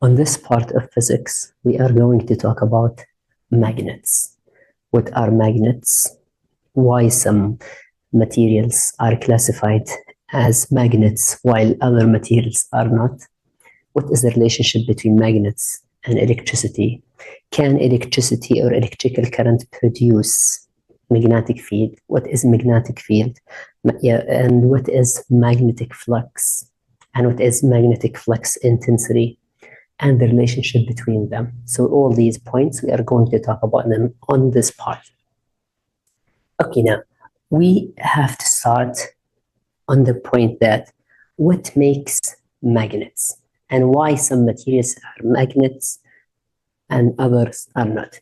On this part of physics, we are going to talk about magnets. What are magnets? Why some materials are classified as magnets while other materials are not? What is the relationship between magnets and electricity? Can electricity or electrical current produce magnetic field? What is magnetic field? And what is magnetic flux? And what is magnetic flux intensity? And the relationship between them. So all these points, we are going to talk about them on this part. Okay, now we have to start on the point that what makes magnets and why some materials are magnets and others are not.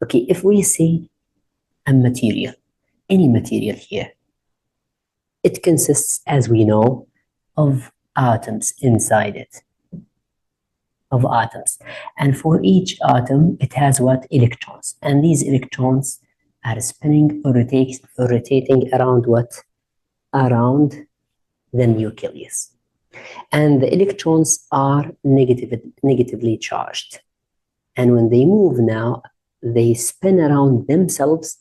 Okay, if we see a material, any material here, it consists, as we know, of atoms inside it. Of atoms, and for each atom it has what? Electrons, and these electrons are spinning or rotating around what? Around the nucleus, and the electrons are negatively charged, and when they move now they spin around themselves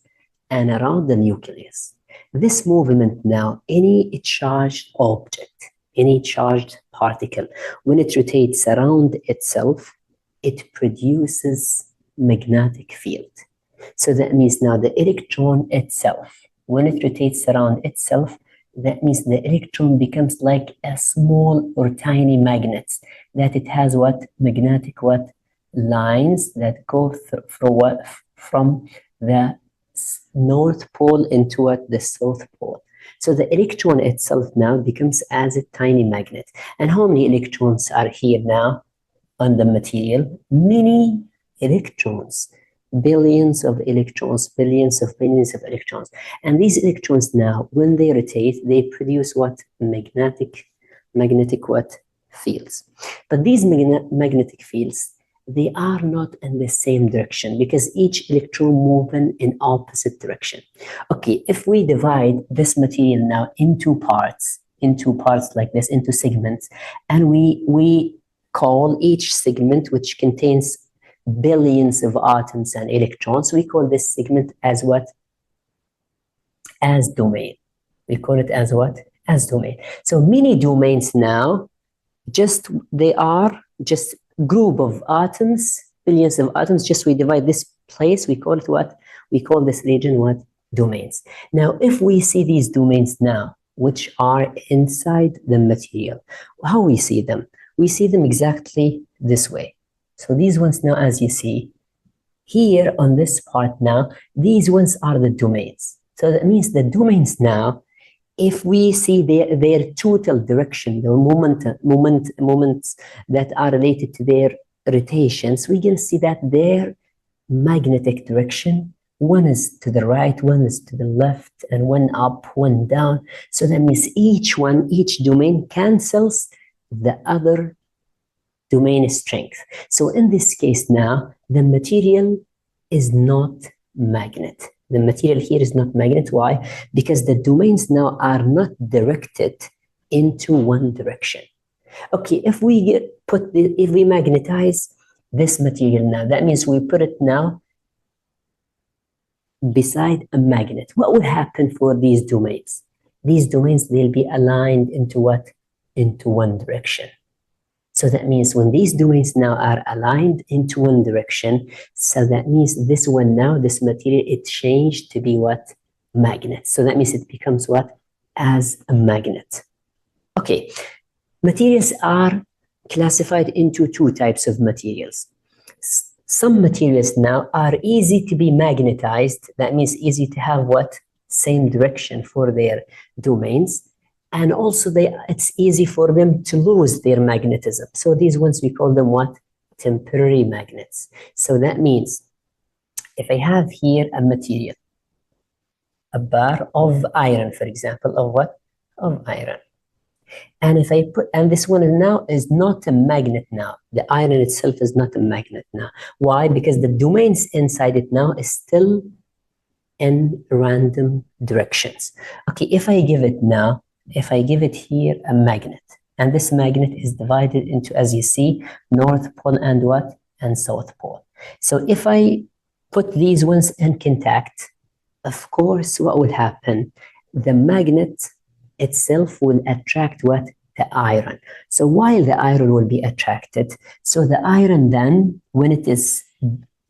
and around the nucleus. This movement now, any charged object, any charged particle, when it rotates around itself, it produces magnetic field. So that means now the electron itself, when it rotates around itself, that means the electron becomes like a small or tiny magnet, that it has what? Magnetic what? Lines that go from the North Pole into what? The South Pole. So the electron itself now becomes as a tiny magnet. And how many electrons are here now on the material? Many electrons, billions of electrons, billions of electrons. And these electrons now, when they rotate, they produce what? Magnetic what? Fields. But these magnetic fields, they are not in the same direction because each electron moving in opposite direction. Okay, if we divide this material now into parts like this, into segments, and we call each segment, which contains billions of atoms and electrons, we call this segment as what? As domain. We call it as what? As domain. So many domains now, they are just group of atoms, billions of atoms, just we divide this place, we call it what? We call this region what? Domains. Now, if we see these domains now, which are inside the material, how we see them? We see them exactly this way. So these ones now, as you see, here on this part now, these ones are the domains. So that means the domains now, if we see their total direction, the moments that are related to their rotations, we can see that their magnetic direction, one is to the right, one is to the left, and one up, one down. So that means each domain cancels the other domain strength. So in this case now, the material is not magnet. The material here is not magnet. Why? Because the domains now are not directed into one direction. Okay, if we magnetize this material now, that means we put it now beside a magnet. What will happen for these domains? These domains, they'll be aligned into what? Into one direction. So that means when these domains now are aligned into one direction, so that means this one now, this material, it changed to be what? Magnet. So that means it becomes what? As a magnet. Okay, materials are classified into two types of materials. Some materials now are easy to be magnetized. That means easy to have what? Same direction for their domains. And also it's easy for them to lose their magnetism. So these ones, we call them what? Temporary magnets. So that means if I have here a material, a bar of iron, for example, of what? Of iron. And if I and this one now is not a magnet now. The iron itself is not a magnet now. Why? Because the domains inside it now is still in random directions. Okay, if I give it here a magnet, And this magnet is divided into, as you see, North Pole and what? And South Pole. So if I put these ones in contact, of course, what will happen? The magnet itself will attract what? The iron. So while the iron will be attracted, so the iron then, when it is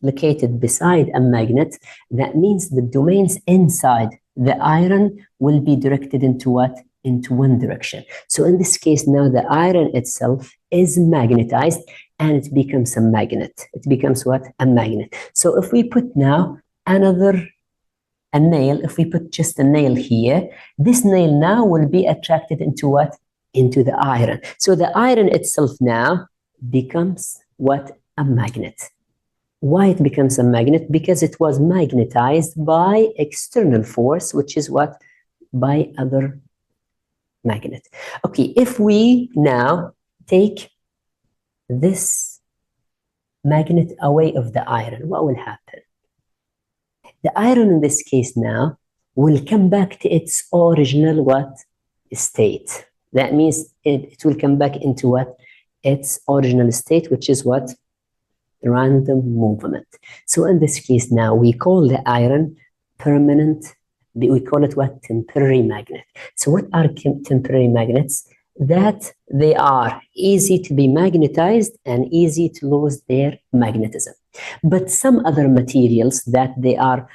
located beside a magnet, that means the domains inside the iron will be directed into what? Into one direction. So in this case now, the iron itself is magnetized and it becomes a magnet. It becomes what? A magnet. So if we put now a nail, if we put just a nail here, this nail now will be attracted into what? Into the iron. So the iron itself now becomes what? A magnet. Why it becomes a magnet? Because it was magnetized by external force, which is what? By other magnet. Okay, if we now take this magnet away of the iron, what will happen? The iron in this case now will come back to its original what? State. That means it will come back into what? Its original state, which is what? Random movement. So in this case now, we call the iron permanent. We call it what? Temporary magnet. So what are temporary magnets? That they are easy to be magnetized and easy to lose their magnetism. But some other materials that they are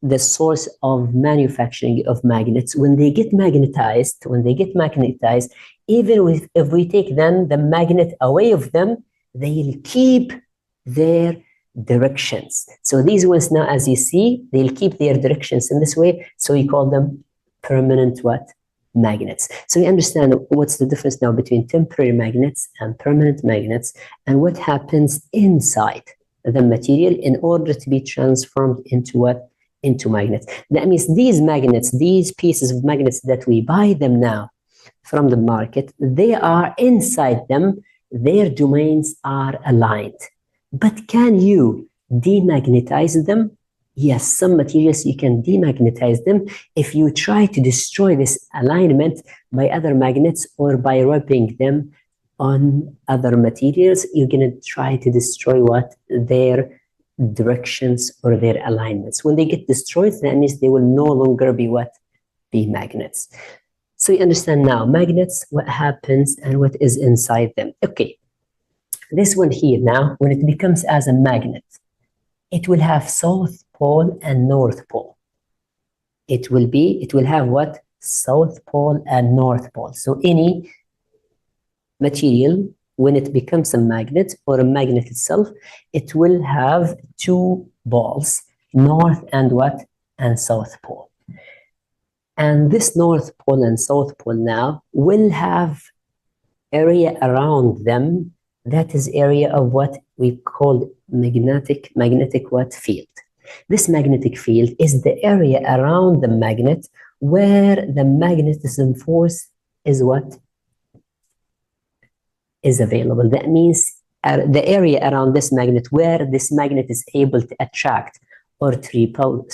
the source of manufacturing of magnets, when they get magnetized, even if we take then the magnet away of them, they'll keep their directions. So these ones now, as you see, they'll keep their directions in this way. So we call them permanent what? Magnets. So we understand what's the difference now between temporary magnets and permanent magnets, and what happens inside the material in order to be transformed into what? Into magnets. That means these magnets, these pieces of magnets that we buy them now from the market, they are inside them, their domains are aligned. But can you demagnetize them? Yes, some materials you can demagnetize them if you try to destroy this alignment by other magnets or by rubbing them on other materials. You're going to try to destroy what? Their directions or their alignments. When they get destroyed, that means they will no longer be what? Be magnets. So you understand now magnets, what happens and what is inside them. Okay, this one here now, when it becomes as a magnet, it will have South Pole and North Pole. It will have what? South Pole and North Pole. So any material, when it becomes a magnet or a magnet itself, it will have two poles, North and what? And South Pole. And this North Pole and South Pole now will have area around them. That is area of what we call magnetic what? Field. This magnetic field is the area around the magnet where the magnetism force is what? Is available. That means the area around this magnet where this magnet is able to attract or to repel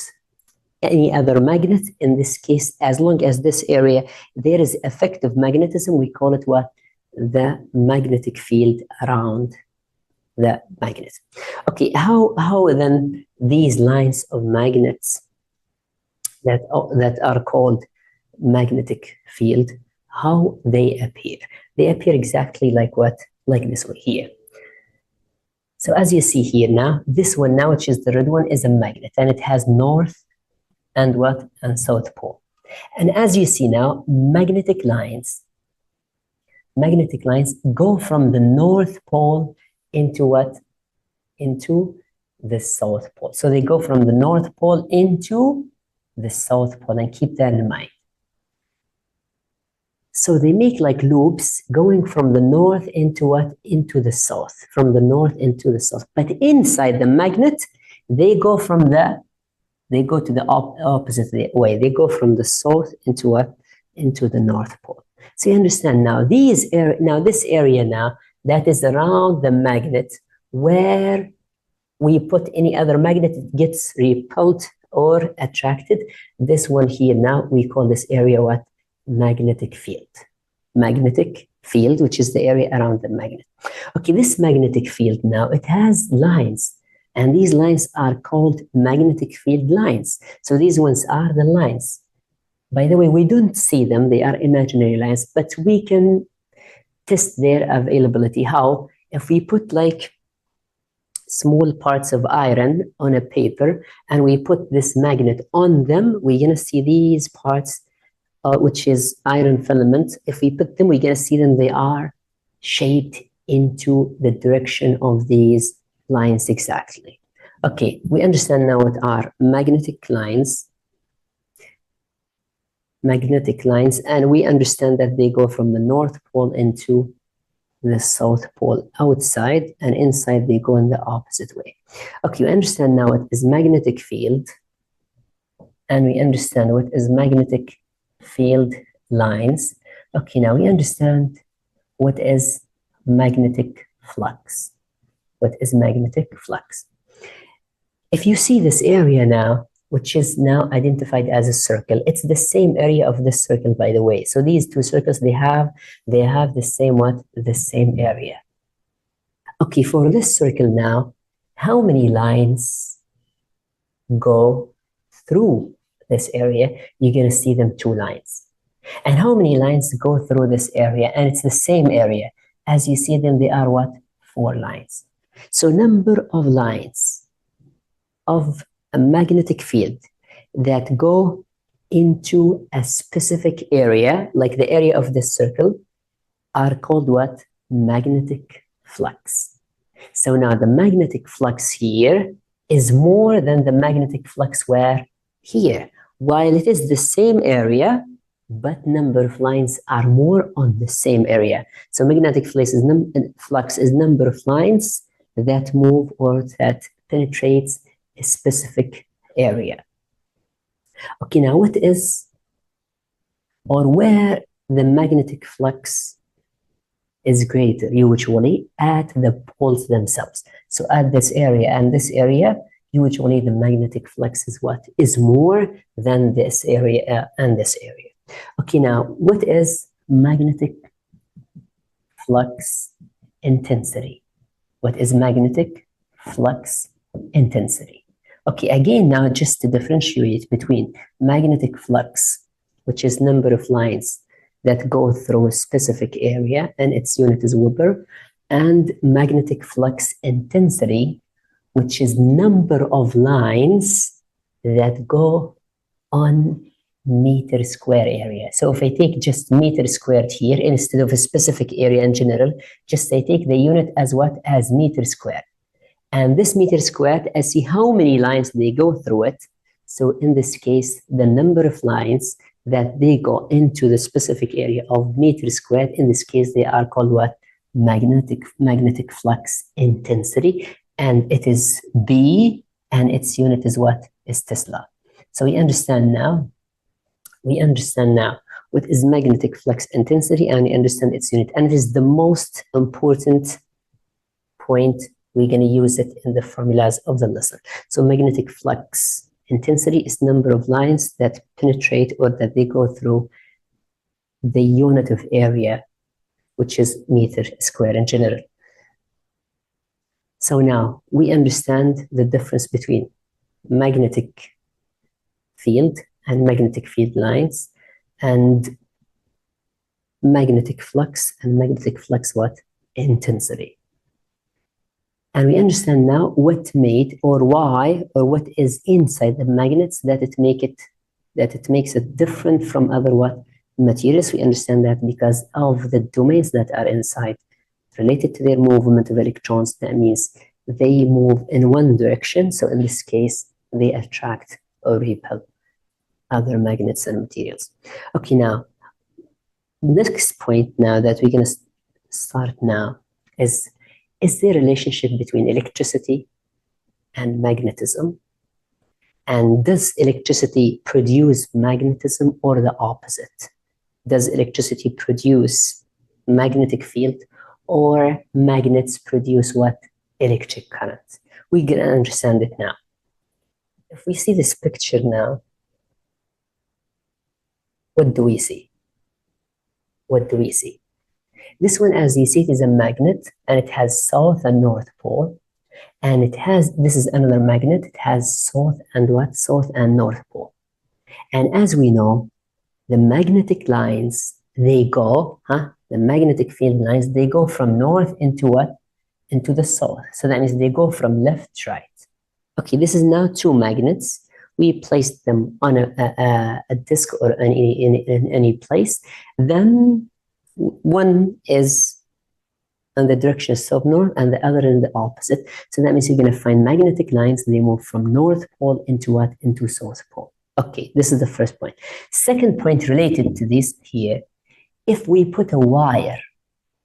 any other magnet. In this case, as long as this area there is effective magnetism, we call it what? The magnetic field around the magnet. Okay, how then these lines of magnets that are called magnetic field, how they appear? They appear exactly like what? Like this one here. So as you see here now, this one now, which is the red one, is a magnet, and it has North and what? And South Pole. And as you see now, magnetic lines go from the North Pole into what? Into the South Pole. So they go from the North Pole into the South Pole, and keep that in mind. So they make like loops going from the north into what? Into the south. From the north into the south. But inside the magnet, they go to the opposite way. They go from the south into what? Into the North Pole. So you understand now this area now that is around the magnet, where we put any other magnet, it gets repelled or attracted. This one here now, we call this area what? Magnetic field. Magnetic field, which is the area around the magnet. Okay, this magnetic field now, it has lines, and these lines are called magnetic field lines. So these ones are the lines. By the way, we don't see them, they are imaginary lines, but we can test their availability. How? If we put like small parts of iron on a paper and we put this magnet on them, we're gonna see these parts, which is iron filament. If we put them, we're gonna see them, they are shaped into the direction of these lines exactly. Okay, we understand now what are magnetic lines, and we understand that they go from the North Pole into the South Pole outside, and inside they go in the opposite way. Okay, we understand now what is magnetic field, and we understand what is magnetic field lines. Okay, now we understand what is magnetic flux. What is magnetic flux? If you see this area now, which is now identified as a circle, it's the same area of this circle, by the way. So these two circles, they have the same what? The same area. Okay, for this circle now, how many lines go through this area? You're gonna see them 2 lines. And how many lines go through this area? And it's the same area. As you see them, they are what? 4 lines. So number of lines of a magnetic field that go into a specific area, like the area of this circle, are called what? Magnetic flux. So now the magnetic flux here is more than the magnetic flux where? Here. While it is the same area, but number of lines are more on the same area. So magnetic flux is number of lines that move or that penetrates a specific area. Okay, now what is or where the magnetic flux is greater? Usually at the poles themselves. So at this area and this area, usually the magnetic flux is what? Is more than this area and this area. Okay, now what is magnetic flux intensity? What is magnetic flux intensity? Okay, again, now just to differentiate between magnetic flux, which is number of lines that go through a specific area and its unit is Weber, and magnetic flux intensity, which is number of lines that go on meter square area. So if I take just meter squared here instead of a specific area in general, just I take the unit as what? As meter squared. And this meter squared, I see how many lines they go through it. So in this case, the number of lines that they go into the specific area of meter squared, in this case, they are called what? Magnetic flux intensity. And it is B, and its unit is what? Is Tesla. So we understand now what is magnetic flux intensity, and we understand its unit. And it is the most important point. We're going to use it in the formulas of the lesson. So magnetic flux intensity is number of lines that penetrate or that they go through the unit of area, which is meter square in general. So now we understand the difference between magnetic field and magnetic field lines, and magnetic flux and magnetic flux what? Intensity. And we understand now what made or why or what is inside the magnets that it makes it different from other what? Materials. We understand that because of the domains that are inside related to their movement of electrons. That means they move in one direction. So in this case, they attract or repel other magnets and materials. Okay, now next point now that we're going to start now is there a relationship between electricity and magnetism? And does electricity produce magnetism or the opposite? Does electricity produce magnetic field or magnets produce what? Electric current. We're going to understand it now. If we see this picture now, what do we see? What do we see? This one, as you see, it is a magnet and it has south and north pole. And it has, this is another magnet, it has south and what? South and north pole. And as we know, the magnetic lines, they go, the magnetic field lines, they go from north into what? Into the south. So that means they go from left to right. Okay, this is now two magnets. We placed them on a disc or in any place. Then one is in the direction of south north and the other in the opposite. So that means you're going to find magnetic lines. They move from north pole into what? Into south pole. Okay, this is the first point. Second point related to this here, if we put a wire,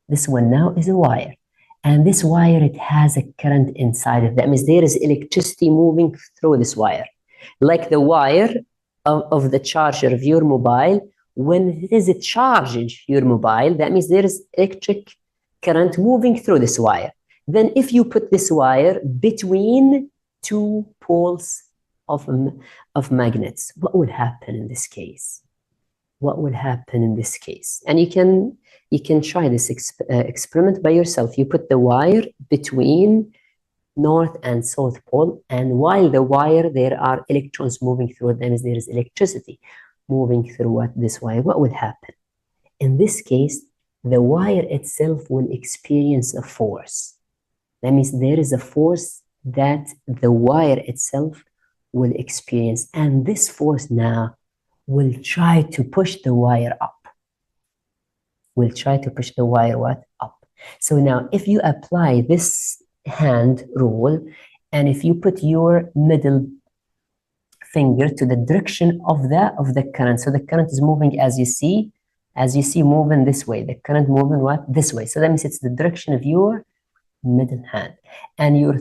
this one now is a wire, and this wire, it has a current inside it. That means there is electricity moving through this wire. Like the wire of the charger of your mobile, when it is charging your mobile, that means there is electric current moving through this wire. Then if you put this wire between two poles of magnets, what will happen in this case? What will happen in this case? And you can try this experiment by yourself. You put the wire between north and south pole, and while the wire, there are electrons moving through it. That means there is electricity moving through this wire. What will happen? In this case, the wire itself will experience a force. That means there is a force that the wire itself will experience, and this force now will try to push the wire up. Will try to push the wire what? Up. So now if you apply this hand rule, and if you put your middle finger to the direction of the current, so the current is moving as you see moving this way, the current moving what? This way. So that means it's the direction of your middle hand, and your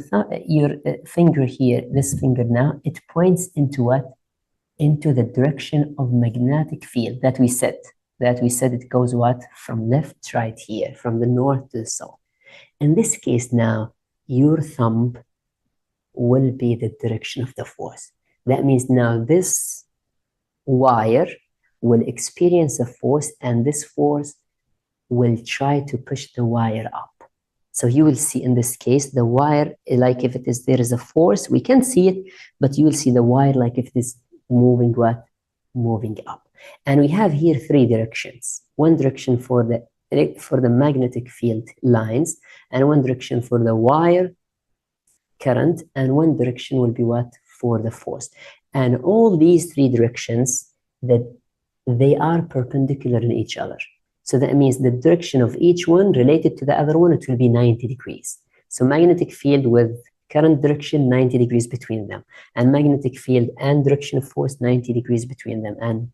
finger here, this finger now, it points into what? Into the direction of magnetic field that we said. It goes what? From left to right here, from the north to the south. In this case now, your thumb will be the direction of the force. That means now this wire will experience a force, and this force will try to push the wire up. So you will see in this case, the wire, like if there is a force, we can see it, but you will see the wire like if it is moving what? Moving up. And we have here three directions. One direction for the magnetic field lines, and one direction for the wire current, and one direction will be what? For the force. And all these three directions, that they are perpendicular in each other. So that means the direction of each one related to the other one, it will be 90 degrees. So magnetic field with current direction, 90 degrees between them. And magnetic field and direction of force, 90 degrees between them. And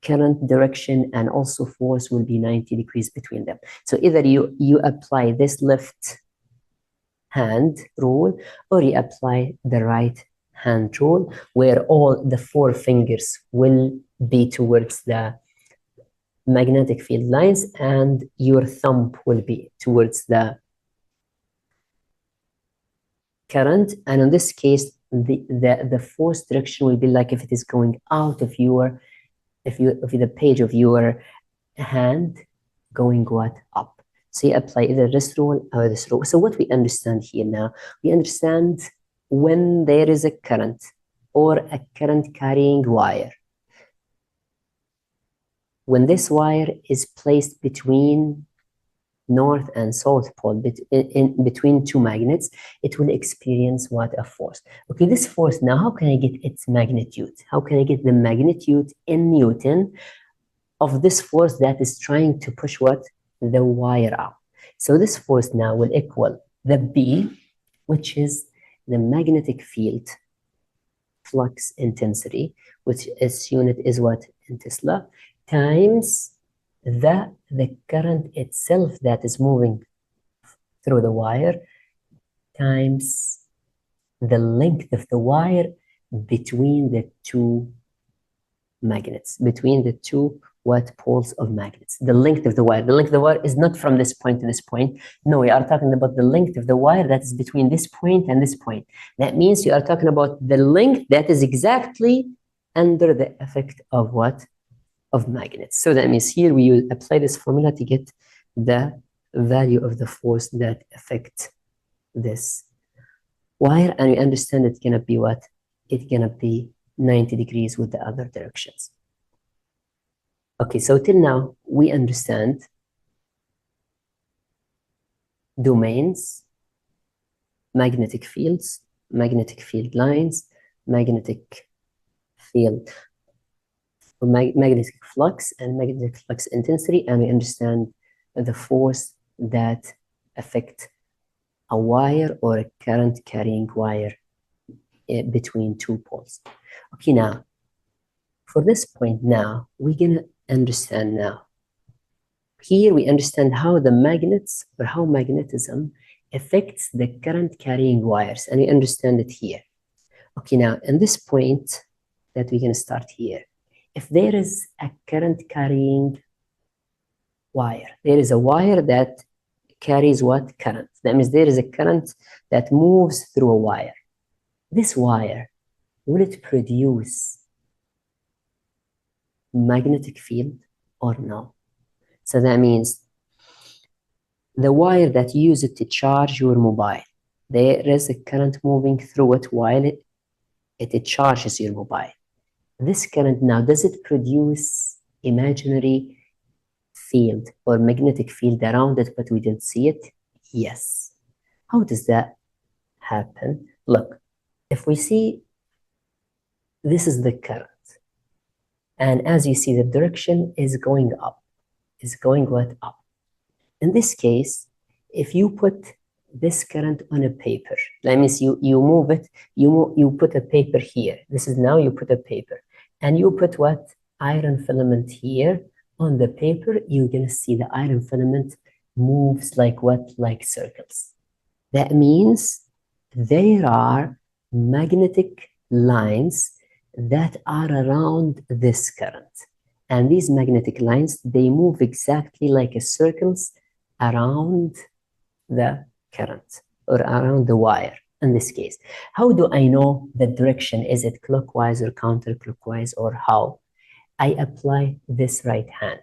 current direction and also force will be 90 degrees between them. So either you apply this left hand rule, or you apply the right hand rule, where all the four fingers will be towards the magnetic field lines, and your thumb will be towards the current. And in this case, the force direction will be like if it is going out of your, if the page of your hand going what? Up. So you apply either this rule or this rule. So what we understand here now, we understand when there is a current or a current carrying wire, when this wire is placed between north and south pole, between two magnets, it will experience what? A force. Okay, this force now, how can I get its magnitude? How can I get the magnitude in Newton of this force that is trying to push what? The wire up. So this force now will equal the B, which is the magnetic field flux intensity, which its unit is what? In Tesla, times the current itself that is moving through the wire, times the length of the wire between the two magnets, between the two what? Poles of magnets. The length of the wire. The length of the wire is not from this point to this point. No, we are talking about the length of the wire that is between this point and this point. That means you are talking about the length that is exactly under the effect of what? Of magnets. So that means here we apply this formula to get the value of the force that affects this wire, and we understand it's gonna be what? It's gonna be 90 degrees with the other directions. Okay, so till now we understand domains, magnetic fields, magnetic field lines, magnetic field, magnetic flux, and magnetic flux intensity, and we understand the force that affect a wire or a current carrying wire between two poles. Okay, now for this point, now we're gonna understand now. Here we understand how the magnets or how magnetism affects the current carrying wires, and we understand it here. Okay, now in this point that we're gonna start here, if there is a current carrying wire, there is a wire that carries what? Current. That means there is a current that moves through a wire. This wire, will it produce magnetic field or no? So that means the wire that you use it to charge your mobile, there is a current moving through it while it charges your mobile. This current now, does it produce imaginary field or magnetic field around it, but we didn't see it? Yes. How does that happen? Look, if we see this is the current, and as you see, the direction is going up, is going what? Up. In this case, if you put this current on a paper, that means you move it, you put a paper here. This is now you put a paper, and you put what? Iron filament here on the paper. You're gonna see the iron filament moves like what? Like circles. That means there are magnetic lines that are around this current, and these magnetic lines, they move exactly like a circles around the current or around the wire in this case. How do I know the direction? Is it clockwise or counterclockwise, or how? I apply this right hand.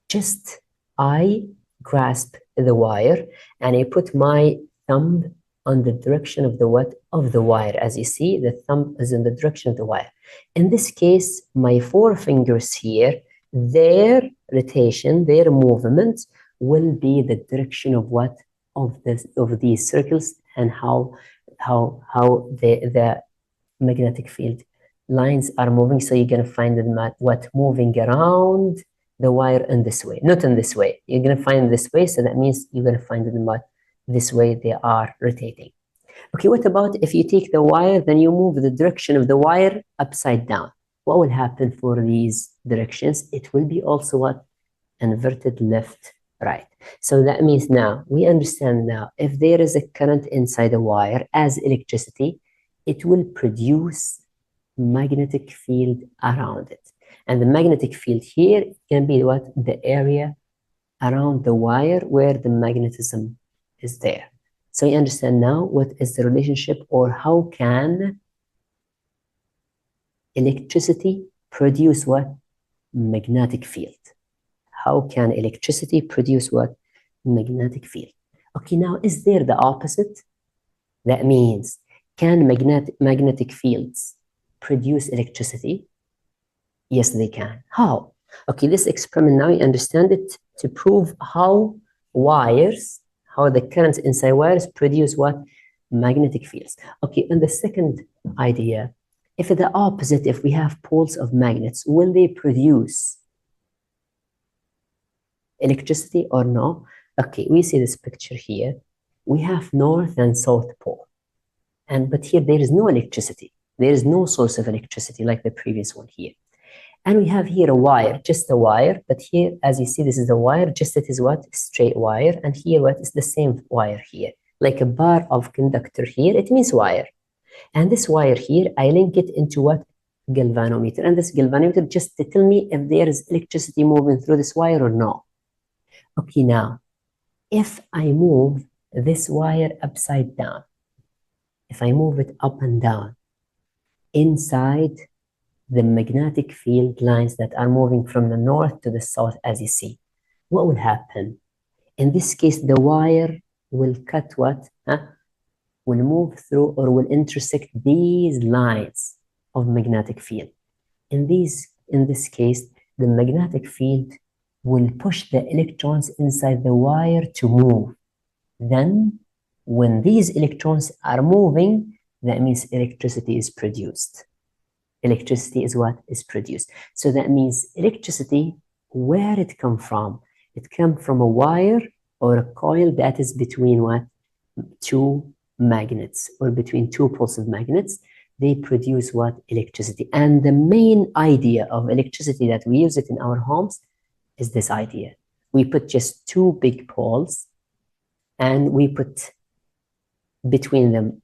Just I grasp the wire and I put my thumb on the direction of the what? Of the wire. As you see, the thumb is in the direction of the wire. In this case, my four fingers here, their rotation, their movement will be the direction of what? Of these circles, and how the magnetic field lines are moving. So you're gonna find them what? Moving around the wire in this way, not in this way. You're gonna find this way, so that means you're gonna find them what? This way they are rotating. Okay, what about if you take the wire, then you move the direction of the wire upside down? What will happen for these directions? It will be also what? Inverted left, right. So that means now we understand now if there is a current inside a wire as electricity, it will produce magnetic field around it. And the magnetic field here can be what? The area around the wire where the magnetism is there. So you understand now what is the relationship, or how can electricity produce what? Magnetic field. How can electricity produce what? Magnetic field. Okay, now is there the opposite? That means, can magnetic fields produce electricity? Yes, they can. How? Okay, this experiment now you understand it to prove how wires, how the currents inside wires produce what? Magnetic fields. Okay, and the second idea, if the opposite, if we have poles of magnets, will they produce electricity or no? Okay, we see this picture here. We have north and south pole, but here there is no electricity. There is no source of electricity like the previous one here. And we have here a wire, just a wire, but here, as you see, this is a wire, just it is what? Straight wire, and here what is the same wire here, like a bar of conductor here, it means wire. And this wire here, I link it into what? Galvanometer, and this galvanometer just to tell me if there is electricity moving through this wire or no. Okay, now, if I move this wire upside down, if I move it up and down, inside the magnetic field lines that are moving from the north to the south, as you see, what will happen? In this case, the wire will cut what? Will move through or will intersect these lines of magnetic field. In this case, the magnetic field will push the electrons inside the wire to move. Then, when these electrons are moving, that means electricity is produced. Electricity is what is produced. So that means electricity, where it come from? It come from a wire or a coil that is between what? Two magnets, or between two poles of magnets. They produce what? Electricity. And the main idea of electricity that we use it in our homes is this idea. We put just two big poles and we put between them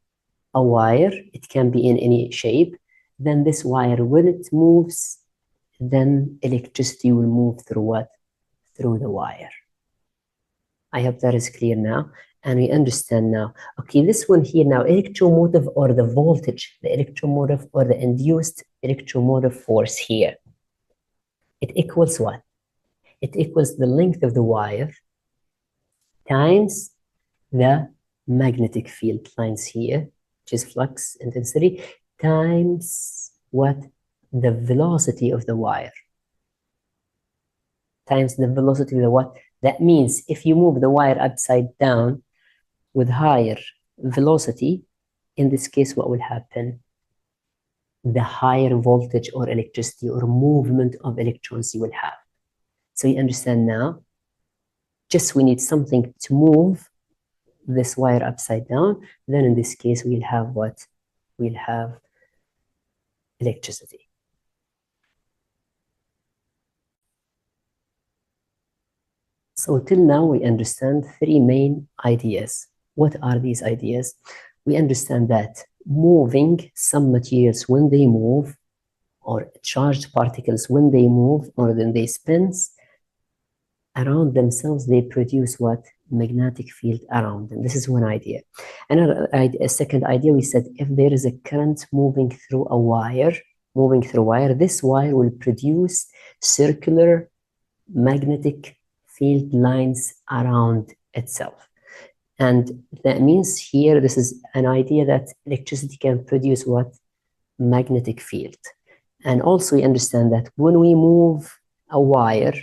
a wire. It can be in any shape. Then this wire, when it moves, then electricity will move through what? Through the wire. I hope that is clear now, and we understand now. Okay, this one here now, electromotive or the voltage, the electromotive or the induced electromotive force here. It equals what? It equals the length of the wire times the magnetic field lines here, which is flux intensity, times what? The velocity of the wire. Times the velocity of the what? That means if you move the wire upside down with higher velocity, in this case, what will happen? The higher voltage or electricity or movement of electrons you will have. So you understand now? Just we need something to move this wire upside down. Then in this case, we'll have what? We'll have electricity. So till now, we understand three main ideas. What are these ideas? We understand that moving some materials when they move, or charged particles when they move, or when they spin around themselves, they produce what? Magnetic field around them. This is one idea. A second idea, we said if there is a current moving through a wire, this wire will produce circular magnetic field lines around itself. And that means here, this is an idea that electricity can produce what? Magnetic field. And also we understand that when we move a wire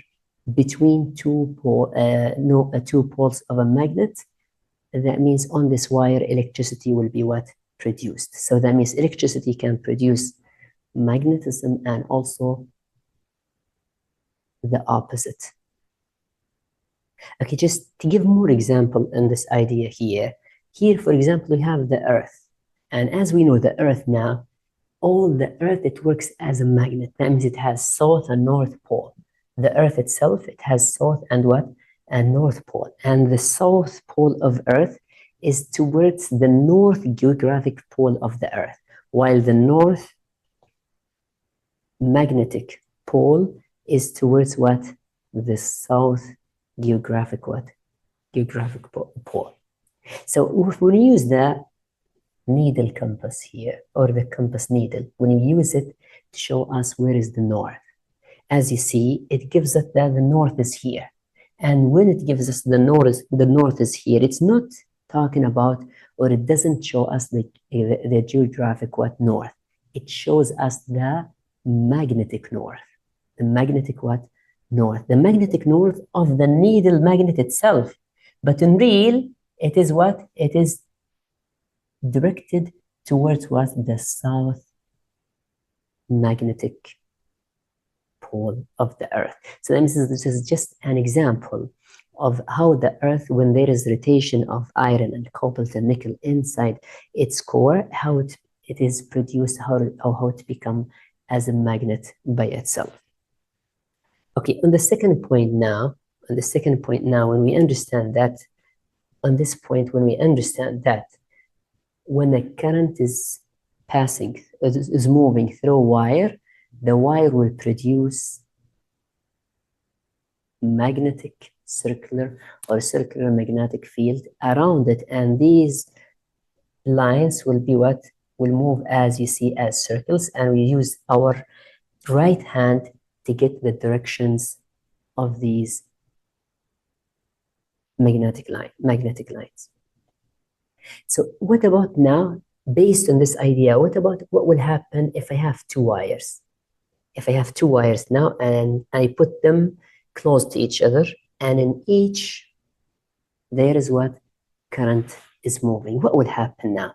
between two poles of a magnet, that means on this wire, electricity will be what? Produced. So that means electricity can produce magnetism and also the opposite. Okay, just to give more example in this idea here. Here, for example, we have the Earth. And as we know, the Earth now, all the Earth, it works as a magnet. That means it has south and north pole. The Earth itself, it has south and what? And north pole. And the south pole of Earth is towards the north geographic pole of the Earth, while the north magnetic pole is towards what? The south geographic what? Geographic pole. So if we use the needle compass here, or the compass needle, when you use it to show us where is the north, as you see, it gives us that the north is here. And when it gives us the north is here, it's not talking about, or it doesn't show us the geographic what? North. It shows us the magnetic north. The magnetic what? North. The magnetic north of the needle magnet itself. But in real, it is what? It is directed towards what? The south magnetic pole of the Earth. So that means this is just an example of how the Earth, when there is rotation of iron and cobalt and nickel inside its core, how it is produced, how it become as a magnet by itself. Okay, on the second point now, when we understand that, on this point, when we understand that when a current is passing, is moving through a wire, the wire will produce magnetic circular magnetic field around it, and these lines will be what? Will move, as you see, as circles, and we use our right hand to get the directions of these magnetic lines. So what about now, based on this idea, what will happen if I have two wires? If I have two wires now and I put them close to each other, and in each there is what current is moving, what will happen now?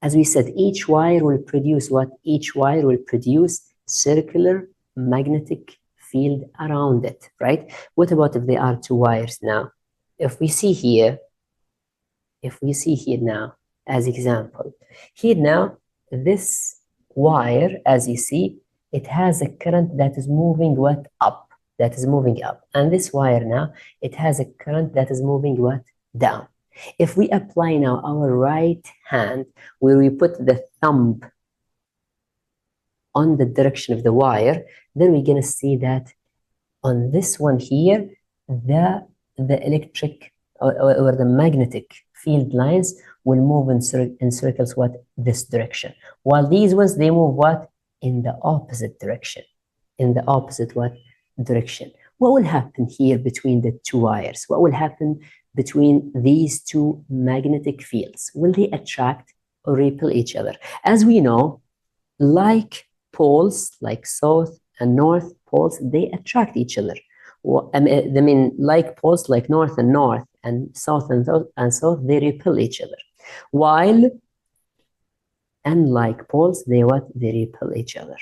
As we said, each wire will produce what? Each wire will produce circular magnetic field around it, right? What about if there are two wires now? If we see here now, as example, here now, this wire, as you see, it has a current that is moving what? Up, that is moving up. And this wire now, it has a current that is moving what? Down. If we apply now our right hand, where we put the thumb on the direction of the wire, then we're gonna see that on this one here, the electric or the magnetic field lines will move in circles what? This direction. While these ones, they move what? In the opposite direction. In the opposite what? Direction. What will happen here between the two wires? What will happen between these two magnetic fields? Will they attract or repel each other? As we know, like poles, like south and north poles, they attract each other. I mean, like poles, like north and south, they repel each other. While unlike poles, they repel each other.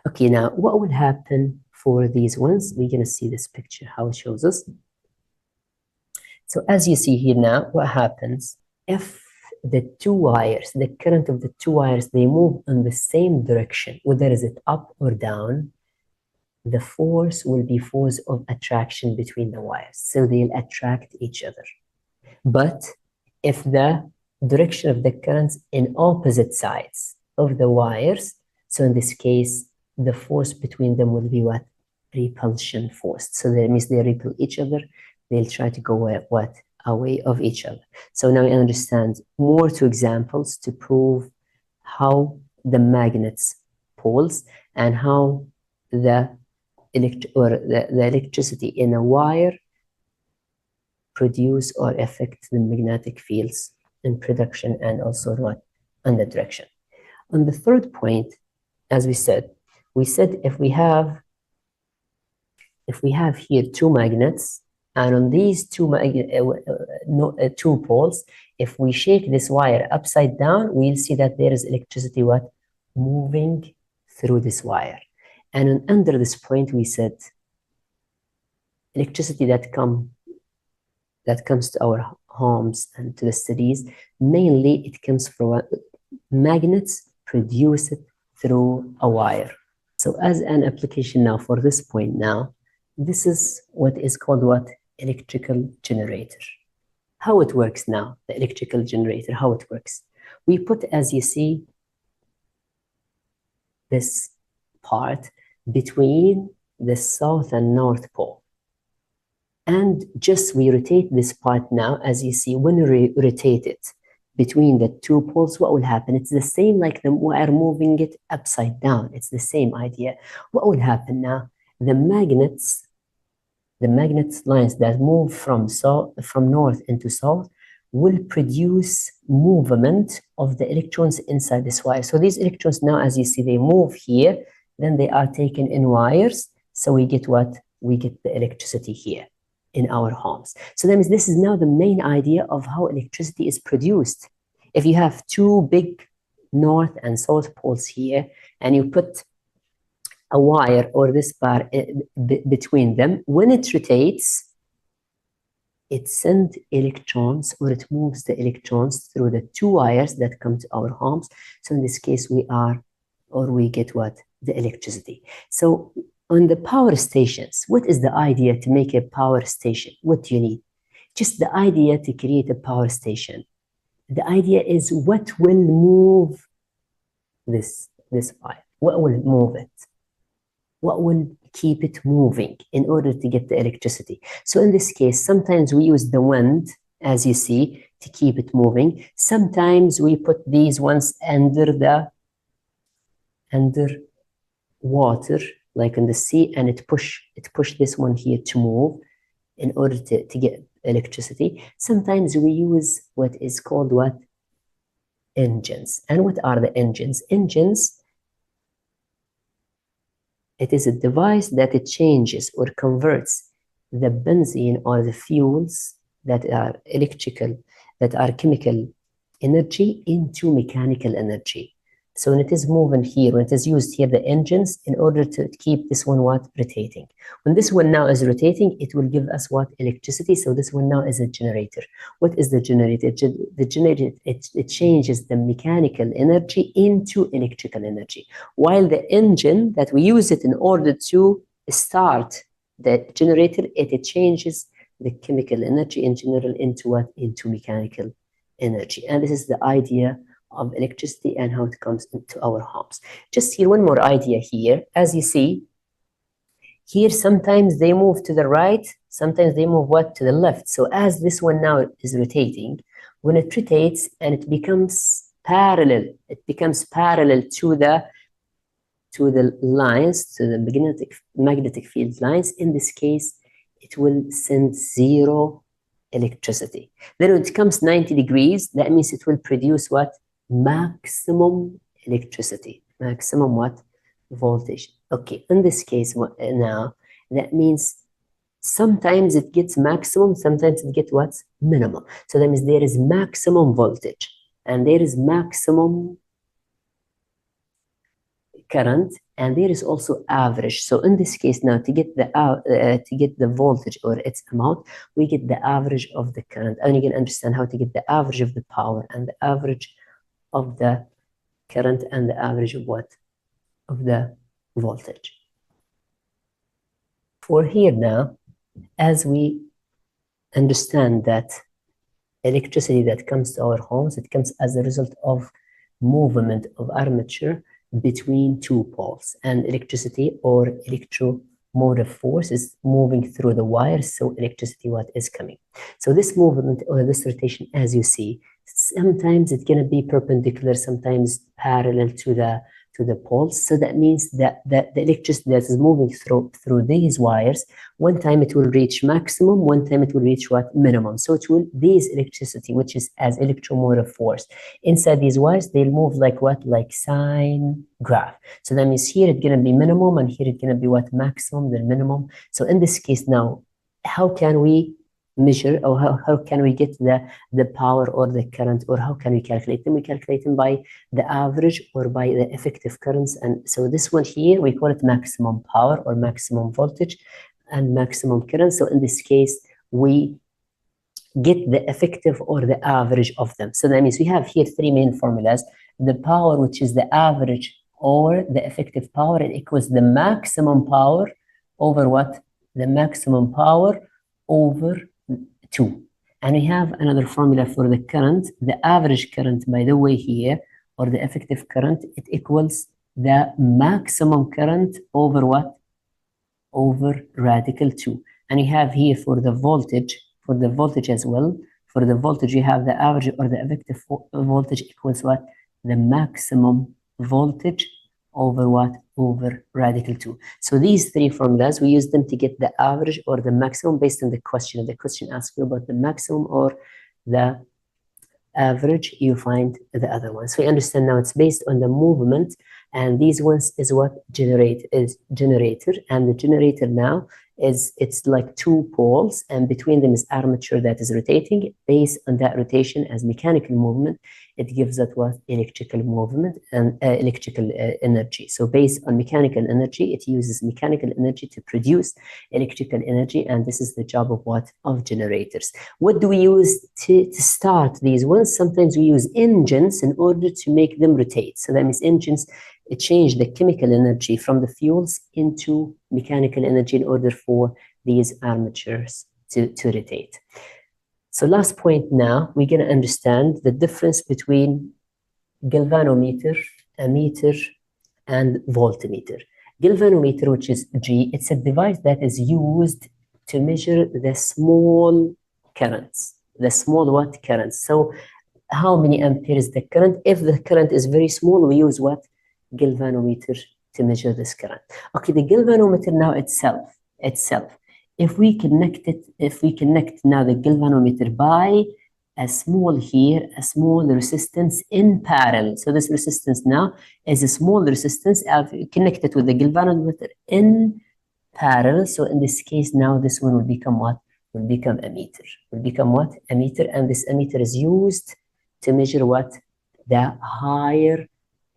Okay, now what will happen for these ones? We're gonna see this picture, how it shows us. So as you see here now, what happens if the two wires, the current of the two wires, they move in the same direction, whether is it up or down, the force will be force of attraction between the wires. So they'll attract each other. But if the direction of the currents in opposite sides of the wires, so in this case, the force between them will be what? Repulsion force. So that means they repel each other. They'll try to go what? Away of each other. So now we understand more two examples to prove how the magnets poles and how the electricity in a wire produce or affect the magnetic fields in production and also what? On the direction. On the third point, as we said if we have here two magnets, and on these two poles, if we shake this wire upside down, we'll see that there is electricity what? Moving through this wire. And under this point, we said electricity that comes to our homes and to the cities, mainly it comes from magnets produce it through a wire. So as an application now for this point now, this is what is called what? Electrical generator. How it works now, the electrical generator, how it works. We put, as you see, this part between the south and north pole. And just we rotate this part now, as you see, when we rotate it between the two poles, what will happen? It's the same like we are moving it upside down. It's the same idea. What will happen now? The magnets lines that move from north into south will produce movement of the electrons inside this wire. So these electrons now, as you see, they move here, then they are taken in wires. So we get what? We get the electricity here in our homes. So that means this is now the main idea of how electricity is produced. If you have two big north and south poles here, and you put a wire or this bar between them, when it rotates, it sends electrons, or it moves the electrons through the two wires that come to our homes. So in this case, we get what? The electricity. So on the power stations, what is the idea to make a power station? What do you need? Just the idea to create a power station. The idea is what will move this wire? What will move it? What will keep it moving in order to get the electricity? So in this case, sometimes we use the wind, as you see, to keep it moving. Sometimes we put these ones under water, like in the sea, and it push this one here to move in order to get electricity, sometimes we use what is called what? Engines. And what are the engines? Engines, it is a device that it changes or converts the benzene or the fuels that are electrical, that are chemical energy into mechanical energy. So when it is moving here, when it is used here, the engines, in order to keep this one what? Rotating. When this one now is rotating, it will give us what? Electricity. So this one now is a generator. What is the generator? The generator, it changes the mechanical energy into electrical energy. While the engine, that we use it in order to start the generator, it changes the chemical energy in general into what? Into mechanical energy. And this is the idea of electricity and how it comes into our homes. Just here, one more idea here. As you see, here sometimes they move to the right, sometimes they move what? To the left. So as this one now is rotating, when it rotates and it becomes parallel, it becomes parallel to the lines, to the magnetic field lines. In this case, it will send zero electricity. Then when it comes 90 degrees, that means it will produce what? Maximum electricity. Maximum what? Voltage. Okay, in this case now, that means sometimes it gets maximum, sometimes it gets what? Minimum. So that means there is maximum voltage and there is maximum current, and there is also average. So in this case now, to get the voltage or its amount, we get the average of the current, and you can understand how to get the average of the power and the average of the current and the average of what? Of the voltage. For here now, as we understand that electricity that comes to our homes, it comes as a result of movement of armature between two poles, and electricity or electromotive force is moving through the wires, so electricity what is coming. So this movement or this rotation, as you see, sometimes it's going to be perpendicular, sometimes parallel to the poles. So that means that the electricity that is moving through these wires, one time it will reach maximum, one time it will reach what? Minimum. So it will, this electricity, which is as electromotive force, inside these wires, they'll move like what? Like sine graph. So that means here it's going to be minimum and here it's going to be what? Maximum, then minimum. So in this case now, how can we measure, or how can we get the power or the current, or how can we calculate them? We calculate them by the average or by the effective currents. And so this one here, we call it maximum power or maximum voltage and maximum current. So in this case, we get the effective or the average of them. So that means we have here three main formulas. The power, which is the average or the effective power, it equals the maximum power over what? The maximum power over 2. And we have another formula for the current. The average current, by the way, here, or the effective current, it equals the maximum current over what? Over radical 2. And we have here for the voltage as well. For the voltage, you have the average or the effective voltage equals what? The maximum voltage over what? Over radical 2. So these three formulas, we use them to get the average or the maximum based on the question. If the question asks you about the maximum or the average, you find the other one. So you understand now it's based on the movement, and these ones is what? Generator. And the generator now it's like two poles, and between them is armature that is rotating. Based on that rotation as mechanical movement, it gives us what? Electrical movement and electrical energy. So based on mechanical energy, it uses mechanical energy to produce electrical energy, and this is the job of what? Of generators. What do we use to start these ones? Sometimes we use engines in order to make them rotate. So that means engines, it change the chemical energy from the fuels into mechanical energy in order for these armatures to rotate. So last point now, we're going to understand the difference between galvanometer, ammeter, and voltmeter. Galvanometer, which is G, it's a device that is used to measure the small currents. The small what? Currents. So how many amperes is the current? If the current is very small, we use what? Galvanometer to measure this current. Okay, the galvanometer now itself, if we connect now the galvanometer by a small resistance in parallel. So this resistance now is a small resistance connected with the galvanometer in parallel. So in this case now this one will become what? Will become a meter. Will become what? A meter. And this ammeter is used to measure what? The higher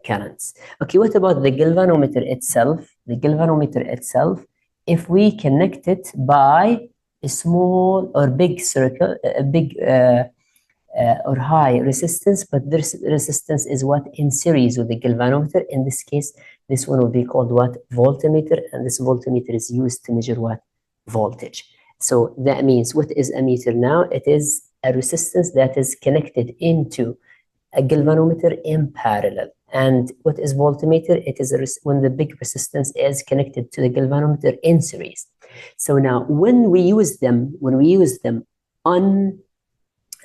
currents. Okay, what about the galvanometer itself? The galvanometer itself, if we connect it by a small or big circle, a big or high resistance, but this resistance is what? In series with the galvanometer. In this case, this one will be called what? Voltmeter, and this voltmeter is used to measure what? Voltage. So that means what is a meter now? It is a resistance that is connected into a galvanometer in parallel. And what is voltmeter? It is when the big resistance is connected to the galvanometer in series. So now when we use them on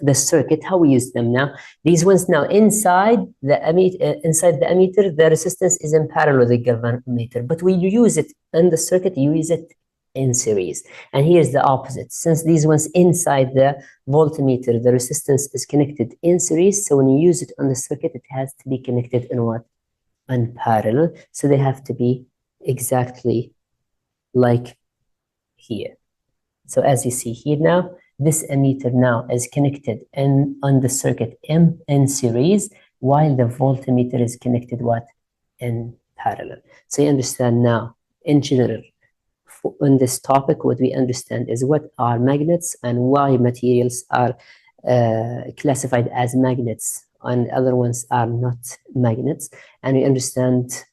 the circuit, how we use them now? These ones now inside the ammeter, the resistance is in parallel with the galvanometer, but when you use it in the circuit, you use it in series. And here's the opposite. Since these ones inside the voltmeter, the resistance is connected in series, so when you use it on the circuit, it has to be connected in what? In parallel. So they have to be exactly like here. So as you see here now, this ammeter now is connected on the circuit in series, while the voltmeter is connected what? In parallel. So you understand now, in general, on this topic, what we understand is what are magnets and why materials are classified as magnets and other ones are not magnets. And we understand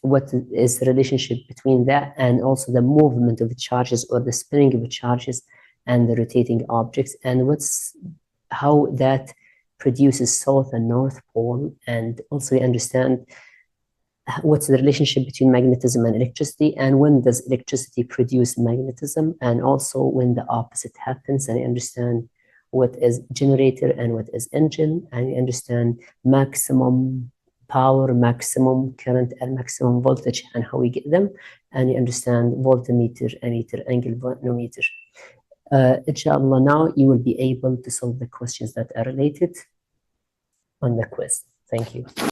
what is the relationship between that and also the movement of the charges or the spinning of the charges and the rotating objects, and how that produces south and north pole. And also we understand what's the relationship between magnetism and electricity, and when does electricity produce magnetism, and also when the opposite happens. And I understand what is generator and what is engine, and I understand maximum power, maximum current, and maximum voltage and how we get them. And I understand voltmeter, ammeter, and galvanometer. Inshallah, now you will be able to solve the questions that are related on the quiz. Thank you.